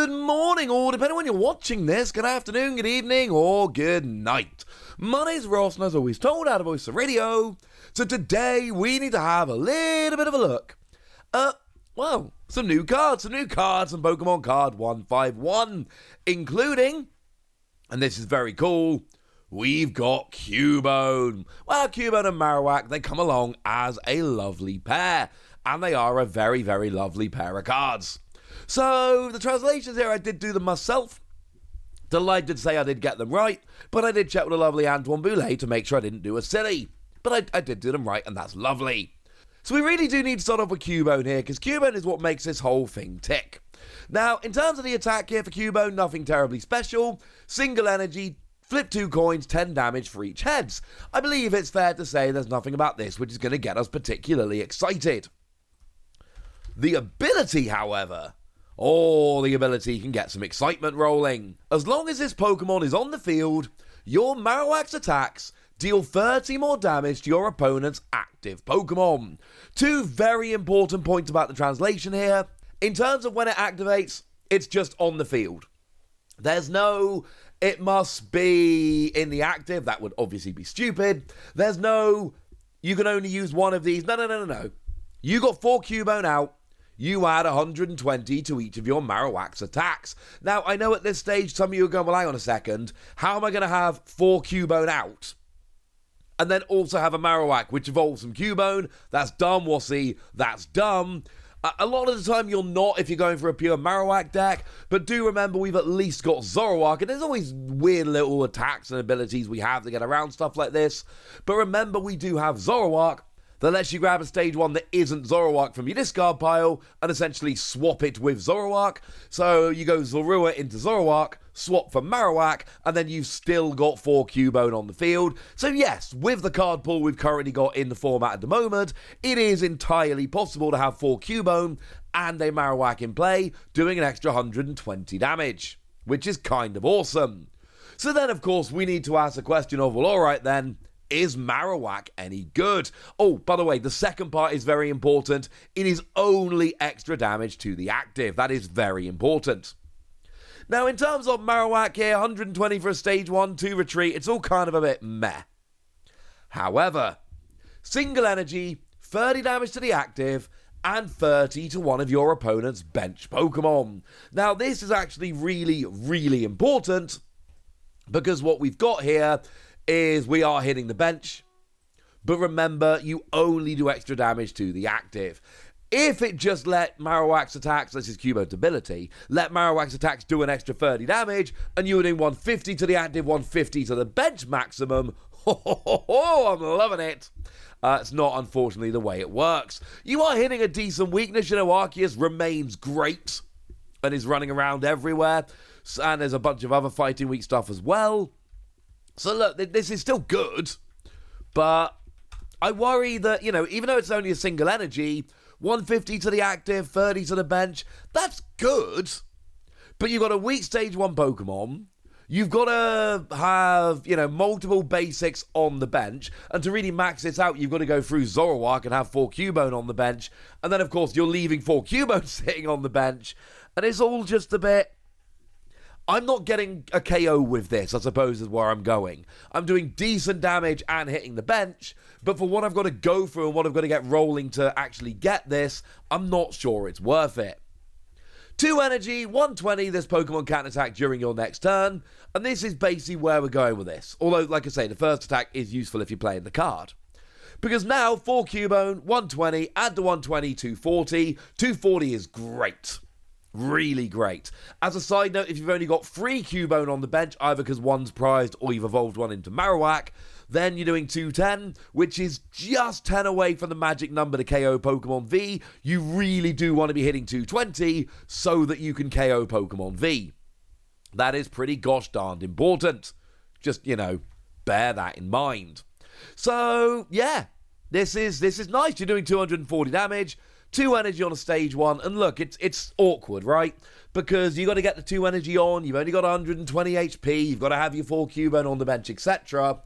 Good morning, or depending on when you're watching this, good afternoon, good evening, or good night. My name's Ross, and as always told out of Voice of Radio, so today we need to have a little bit of a look at, well, some new cards from Pokémon Card 151, including, and this is very cool, we've got Cubone. Well, Cubone and Marowak, they come along as a lovely pair, and they are a very, very lovely pair of cards. So, the translations here, I did do them myself. Delighted to say I did get them right, but I did check with the lovely Antoine Boulet to make sure I didn't do a silly. But I did do them right, and that's lovely. So we really do need to start off with Cubone here, because Cubone is what makes this whole thing tick. Now, in terms of the attack here for Cubone, nothing terribly special. Single energy, flip 2 coins, 10 damage for each heads. I believe it's fair to say there's nothing about this which is going to get us particularly excited. The ability, however... the ability can get some excitement rolling. As long as this Pokemon is on the field, your Marowak's attacks deal 30 more damage to your opponent's active Pokemon. Two very important points about the translation here. In terms of when it activates, it's just on the field. There's no, it must be in the active. That would obviously be stupid. There's no, you can only use one of these. No. You got 4 Cubone out. You add 120 to each of your Marowak's attacks. Now, I know at this stage some of you are going, well, hang on a second. How am I going to have 4 Cubone out and then also have a Marowak which evolves from Cubone? That's dumb, Wassy. That's dumb. A lot of the time you're not if you're going for a pure Marowak deck, but do remember we've at least got Zoroark, and there's always weird little attacks and abilities we have to get around stuff like this. But remember we do have Zoroark, that lets you grab a stage 1 that isn't Zoroark from your discard pile and essentially swap it with Zoroark. So you go Zorua into Zoroark, swap for Marowak, and then you've still got 4 Cubone on the field. So yes, with the card pool we've currently got in the format at the moment, it is entirely possible to have 4 Cubone and a Marowak in play, doing an extra 120 damage, which is kind of awesome. So then, of course, we need to ask the question of, well, alright then, is Marowak any good? Oh, by the way, the second part is very important. It is only extra damage to the active. That is very important. Now, in terms of Marowak here, 120 for a stage 1, 2 retreat, it's all kind of a bit meh. However, single energy, 30 damage to the active, and 30 to one of your opponent's bench Pokemon. Now, this is actually really, really important, because what we've got here is we are hitting the bench, but remember, you only do extra damage to the active. If it just let Marowak's attacks, this is Cubone's ability, let Marowak's attacks do an extra 30 damage, and you were doing 150 to the active, 150 to the bench maximum, I'm loving it. It's not, unfortunately, the way it works. You are hitting a decent weakness. You know, Arceus remains great and is running around everywhere, and there's a bunch of other fighting weak stuff as well. So look, this is still good, but I worry that, you know, even though it's only a single energy, 150 to the active, 30 to the bench, that's good, but you've got a weak stage 1 Pokemon, you've got to have, you know, multiple basics on the bench, and to really max this out, you've got to go through Zoroark and have 4 Cubone on the bench, and then, of course, you're leaving 4 Cubone sitting on the bench, and it's all just a bit... I'm not getting a KO with this, I suppose, is where I'm going. I'm doing decent damage and hitting the bench, but for what I've got to go through and what I've got to get rolling to actually get this, I'm not sure it's worth it. 2 energy, 120, this Pokemon can't attack during your next turn, and this is basically where we're going with this. Although, like I say, the first attack is useful if you're playing the card. Because now, 4 Cubone, 120, add the 120, 240. 240 is great. Really great. As a side note, if you've only got 3 Cubone on the bench, either because one's prized or you've evolved one into Marowak, then you're doing 210, which is just 10 away from the magic number to KO Pokemon V. You really do want to be hitting 220 so that you can KO Pokemon V. That is pretty gosh darned important. Just, you know, bear that in mind. So, yeah, this is nice. You're doing 240 damage. 2 energy on a stage 1, and look, it's awkward, right? Because you got to get the 2 energy on, you've only got 120 HP, you've got to have your 4 Cubone on the bench, etc.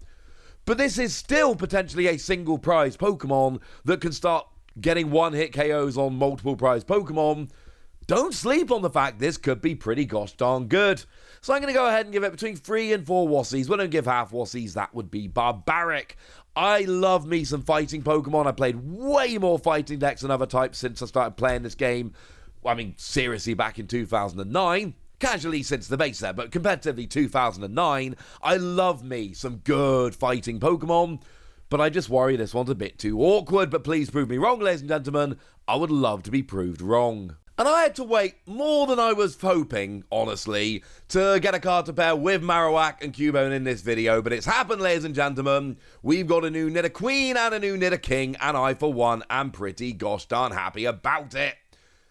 But this is still potentially a single prize Pokemon that can start getting one-hit KOs on multiple prize Pokemon don't sleep on the fact this could be pretty gosh darn good. So I'm going to go ahead and give it between 3 and 4 Wassies. We don't give half Wassies, that would be barbaric. I love me some fighting Pokemon. I played way more fighting decks than other types since I started playing this game. I mean, seriously, back in 2009. Casually since the base set, but competitively 2009. I love me some good fighting Pokemon. But I just worry this one's a bit too awkward. But please prove me wrong, ladies and gentlemen. I would love to be proved wrong. And I had to wait more than I was hoping, honestly, to get a card to pair with Marowak and Cubone in this video. But it's happened, ladies and gentlemen. We've got a new Nidoqueen and a new Nidoking. And I, for one, am pretty gosh darn happy about it.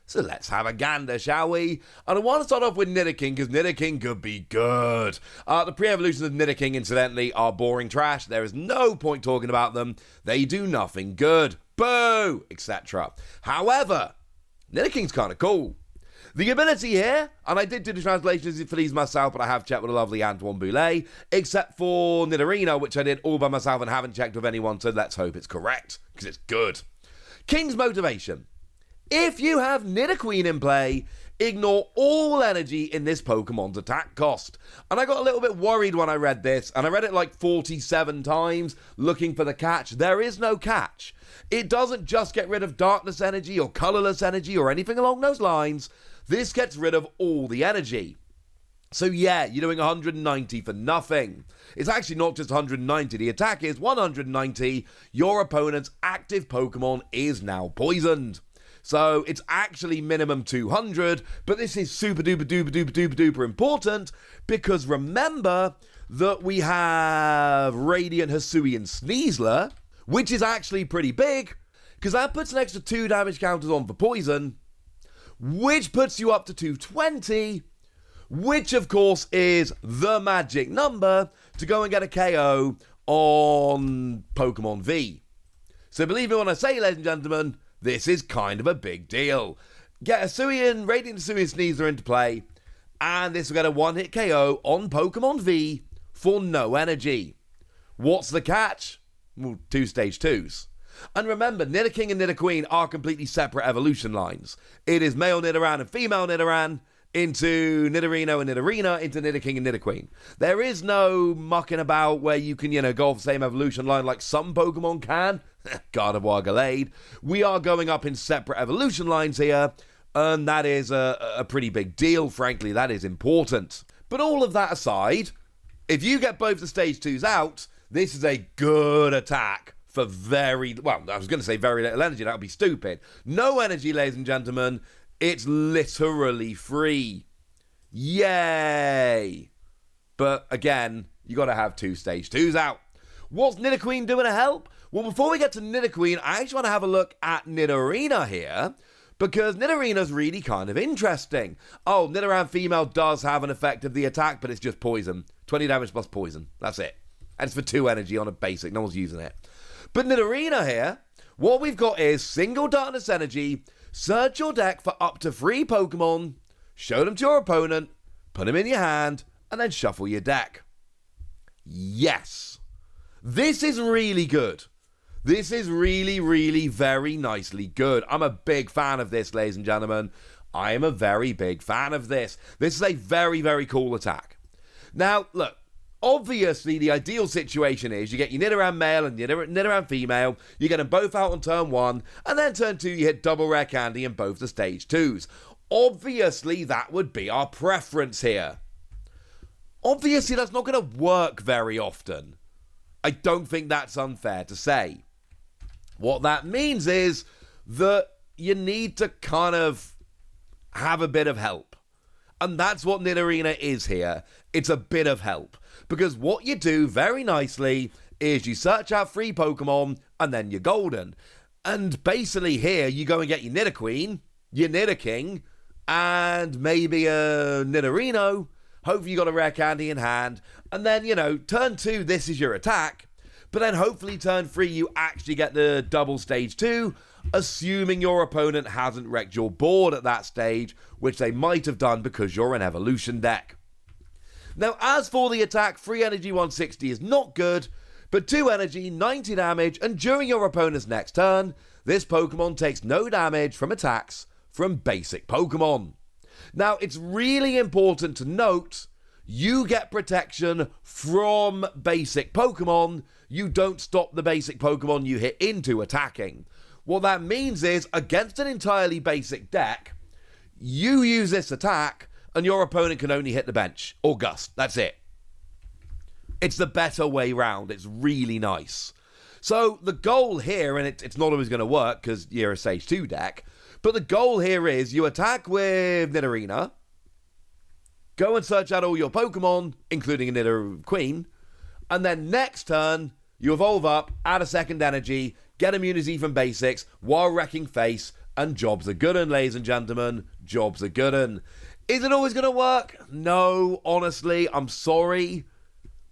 So let's have a gander, shall we? And I want to start off with Nidoking, because Nidoking could be good. The pre-evolutions of Nidoking, incidentally, are boring trash. There is no point talking about them. They do nothing good. Boo! Etc. However, Nidoking's kind of cool. The ability here, and I did do the translations for these myself, but I have checked with a lovely Antoine Boulet, except for Nidorina, which I did all by myself and haven't checked with anyone, so let's hope it's correct, because it's good. King's motivation. If you have Nidoqueen in play, ignore all energy in this Pokemon's attack cost. And I got a little bit worried when I read this, and I read it like 47 times, looking for the catch. There is no catch. It doesn't just get rid of darkness energy or colorless energy or anything along those lines. This gets rid of all the energy. So yeah, you're doing 190 for nothing. It's actually not just 190. The attack is 190. Your opponent's active Pokemon is now poisoned. So it's actually minimum 200, but this is super duper duper duper duper duper important because remember that we have Radiant Hisuian Sneasler, which is actually pretty big because that puts an extra 2 damage counters on for poison, which puts you up to 220, which of course is the magic number to go and get a KO on Pokemon V. So believe me when I say, ladies and gentlemen, this is kind of a big deal. Get a Radiant Hisuian Sneasler into play, and this will get a one-hit KO on Pokemon V for no energy. What's the catch? Well, 2 stage 2s. And remember, Nidoking and Nidoqueen are completely separate evolution lines. It is male Nidoran and female Nidoran into Nidorino and Nidorina into Nidoking and Nidoqueen. There is no mucking about where you can, go off the same evolution line like some Pokemon can. Gardevoir Gallade. We are going up in separate evolution lines here, and that is a pretty big deal, frankly. That is important. But all of that aside, if you get both the stage 2s out, this is a good attack for I was going to say very little energy. That would be stupid. No energy, ladies and gentlemen. It's literally free. Yay! But again, you got to have 2 stage 2s out. What's Nidoqueen doing to help? Well, before we get to Nidoqueen, I actually want to have a look at Nidorina here, because Nidorina's really kind of interesting. Oh, Nidoran female does have an effect of the attack, but it's just poison. 20 damage plus poison. That's it. And it's for 2 energy on a basic. No one's using it. But Nidorina here, what we've got is single darkness energy. Search your deck for up to 3 Pokemon, show them to your opponent, put them in your hand, and then shuffle your deck. Yes. This is really good. This is really, really very nicely good. I'm a big fan of this, ladies and gentlemen. I am a very big fan of this. This is a very, very cool attack. Now, look. Obviously, the ideal situation is you get your Nidoran male and Nidoran female, you get them both out on turn 1, and then turn 2 you hit double rare candy in both the stage 2s. Obviously, that would be our preference here. Obviously, that's not going to work very often. I don't think that's unfair to say. What that means is that you need to kind of have a bit of help. And that's what Nidorina is here. It's a bit of help. Because what you do very nicely is you search out 3 Pokemon and then you're golden. And basically here you go and get your Nidoqueen, your Nidoking, and maybe a Nidorino. Hopefully you got a rare candy in hand. And then, turn 2, this is your attack. But then hopefully turn 3 you actually get the double stage 2, assuming your opponent hasn't wrecked your board at that stage, which they might have done because you're an evolution deck. Now, as for the attack, 3 energy 160 is not good, but 2 energy, 90 damage, and during your opponent's next turn, this Pokemon takes no damage from attacks from basic Pokemon. Now, it's really important to note you get protection from basic Pokemon. You don't stop the basic Pokemon you hit into attacking. What that means is, against an entirely basic deck, you use this attack and your opponent can only hit the bench or gust. That's it. It's the better way round. It's really nice. So the goal here, and it's not always going to work because you're a Stage 2 deck, but the goal here is you attack with Nidorina, go and search out all your Pokemon, including a Nidoqueen, and then next turn, you evolve up, add a second energy, get immunity from basics, while wrecking face, and jobs are good 'un, ladies and gentlemen. Jobs are good 'un. Is it always going to work? No, honestly, I'm sorry.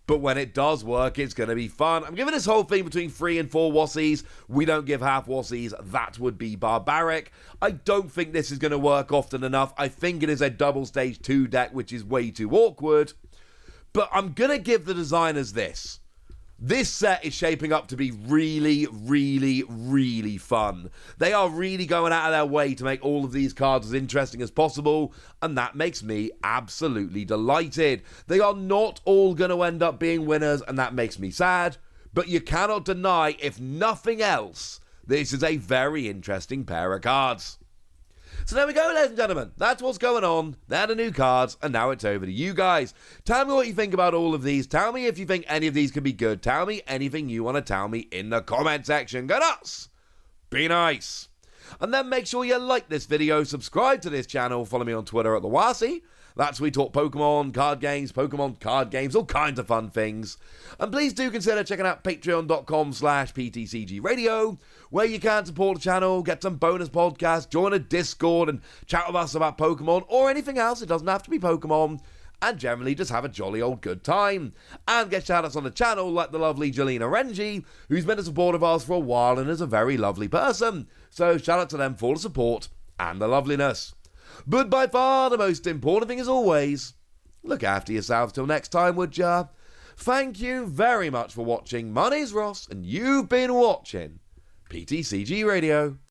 But when it does work, it's going to be fun. I'm giving this whole thing between 3 and 4 Wassies. We don't give half Wassies. That would be barbaric. I don't think this is going to work often enough. I think it is a double Stage 2 deck, which is way too awkward. But I'm going to give the designers this. This set is shaping up to be really, really, really fun. They are really going out of their way to make all of these cards as interesting as possible, and that makes me absolutely delighted. They are not all going to end up being winners, and that makes me sad, but you cannot deny, if nothing else, this is a very interesting pair of cards. So there we go, ladies and gentlemen. That's what's going on. They're the new cards, and now it's over to you guys. Tell me what you think about all of these. Tell me if you think any of these could be good. Tell me anything you want to tell me in the comment section. Go nuts! Be nice! And then make sure you like this video, subscribe to this channel, follow me on Twitter at @TheWasi. That's where we talk Pokemon card games, all kinds of fun things. And please do consider checking out patreon.com/PTCG Radio, where you can support the channel, get some bonus podcasts, join a Discord and chat with us about Pokemon or anything else. It doesn't have to be Pokemon. And generally just have a jolly old good time. And get shout-outs on the channel like the lovely Jelena Renji, who's been a supporter of ours for a while and is a very lovely person. So shout out to them for the support and the loveliness. But by far the most important thing is always, look after yourselves till next time, would ya? Thank you very much for watching. My name's Ross, and you've been watching PTCG Radio.